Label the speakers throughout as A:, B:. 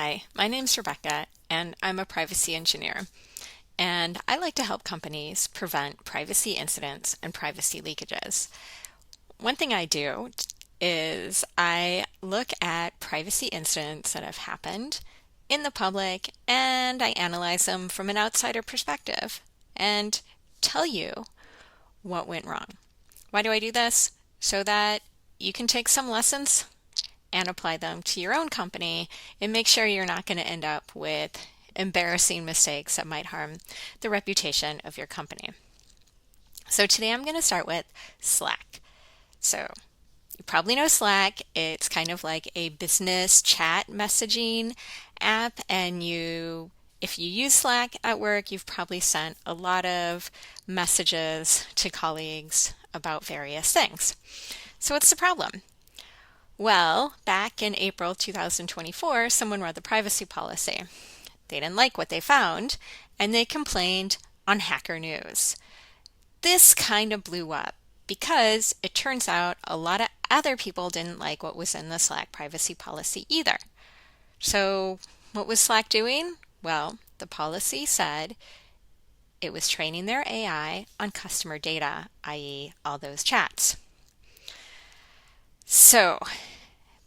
A: Hi, my name's Rebecca, and I'm a privacy engineer. And I like to help companies prevent privacy incidents and privacy leakages. One thing I do is I look at privacy incidents that have happened in the public and I analyze them from an outsider perspective and tell you what went wrong. Why do I do this? So that you can take some lessons and apply them to your own company and make sure you're not going to end up with embarrassing mistakes that might harm the reputation of your company. So today I'm going to start with Slack. So you probably know Slack. It's kind of like a business chat messaging app, and if you use Slack at work, you've probably sent a lot of messages to colleagues about various things. So what's the problem? Well, back in April 2024, someone read the privacy policy. They didn't like what they found, and they complained on Hacker News. This kind of blew up because it turns out a lot of other people didn't like what was in the Slack privacy policy either. So, what was Slack doing? Well, the policy said it was training their AI on customer data, i.e., all those chats. So,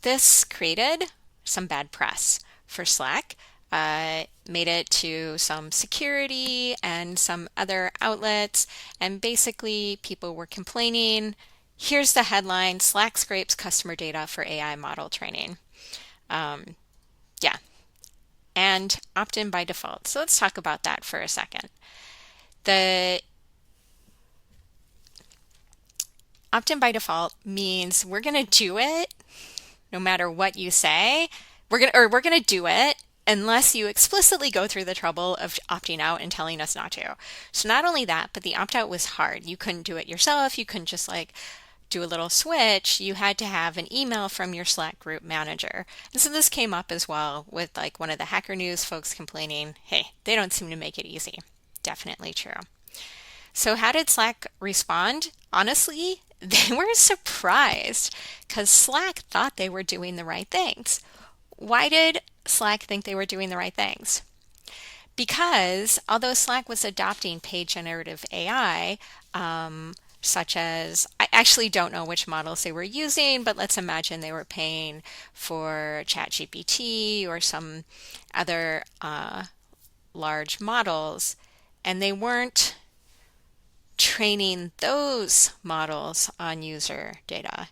A: this created some bad press for Slack, made it to some security and some other outlets, and basically people were complaining. Here's the headline: Slack scrapes customer data for AI model training. Um, yeah, and opt-in by default. So let's talk about that for a second. The opt-in by default means we're going to do it no matter what you say. We're going to do it unless you explicitly go through the trouble of opting out and telling us not to. So not only that, but the opt-out was hard. You couldn't do it yourself. You couldn't just do a little switch. You had to have an email from your Slack group manager. And so this came up as well with one of the Hacker News folks complaining, hey, they don't seem to make it easy. Definitely true. So how did Slack respond? Honestly, they were surprised because Slack thought they were doing the right things. Why did Slack think they were doing the right things? Because although Slack was adopting paid generative AI, such as, I actually don't know which models they were using, but let's imagine they were paying for ChatGPT or some other large models, and they weren't training those models on user data.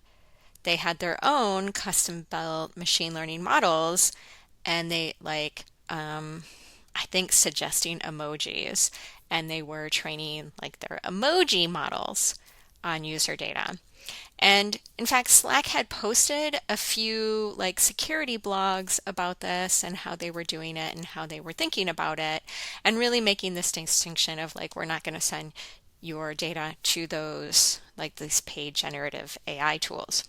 A: They had their own custom built machine learning models, and they I think suggesting emojis, and they were training their emoji models on user data. And in fact, Slack had posted a few security blogs about this and how they were doing it and how they were thinking about it, and really making this distinction of we're not going to send your data to those these paid generative AI tools.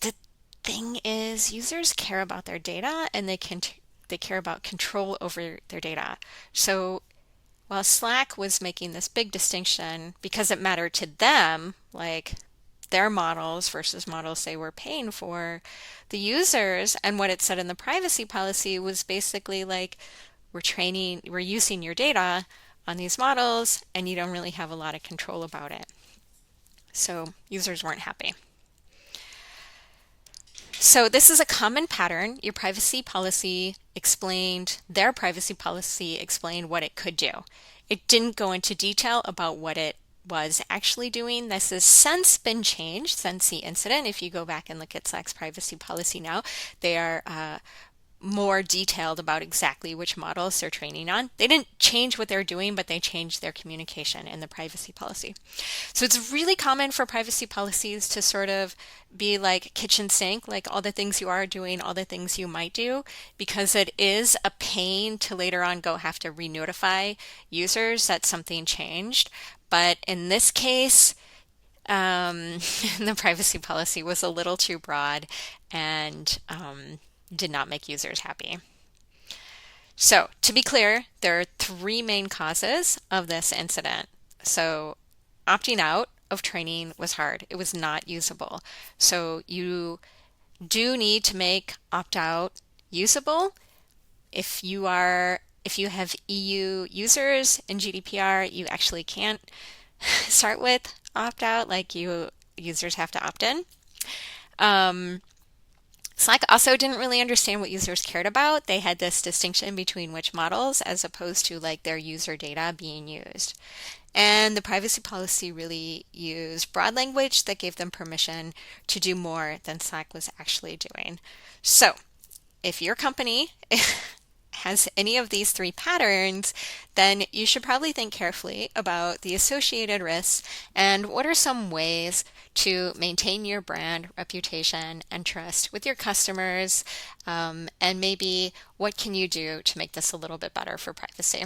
A: The thing is, users care about their data, and they care about control over their data. So while Slack was making this big distinction because it mattered to them, their models versus models they were paying for, the users and what it said in the privacy policy was basically we're using your data on these models, and you don't really have a lot of control about it. So users weren't happy. So this is a common pattern. Their privacy policy explained what it could do. It didn't go into detail about what it was actually doing. This has since been changed since the incident. If you go back and look at Slack's privacy policy now, they are more detailed about exactly which models they're training on. They didn't change what they're doing, but they changed their communication in the privacy policy. So it's really common for privacy policies to sort of be like kitchen sink, all the things you are doing, all the things you might do, because it is a pain to later on go have to re-notify users that something changed. But in this case, the privacy policy was a little too broad and did not make users happy. So, to be clear, there are three main causes of this incident. So, opting out of training was hard. It was not usable. So, you do need to make opt out usable. If you have EU users in GDPR, you actually can't start with opt out, like you users have to opt in. Um, Slack also didn't really understand what users cared about. They had this distinction between which models as opposed to like their user data being used. And the privacy policy really used broad language that gave them permission to do more than Slack was actually doing. So, if your company has any of these three patterns, then you should probably think carefully about the associated risks and what are some ways to maintain your brand reputation and trust with your customers, and maybe what can you do to make this a little bit better for privacy.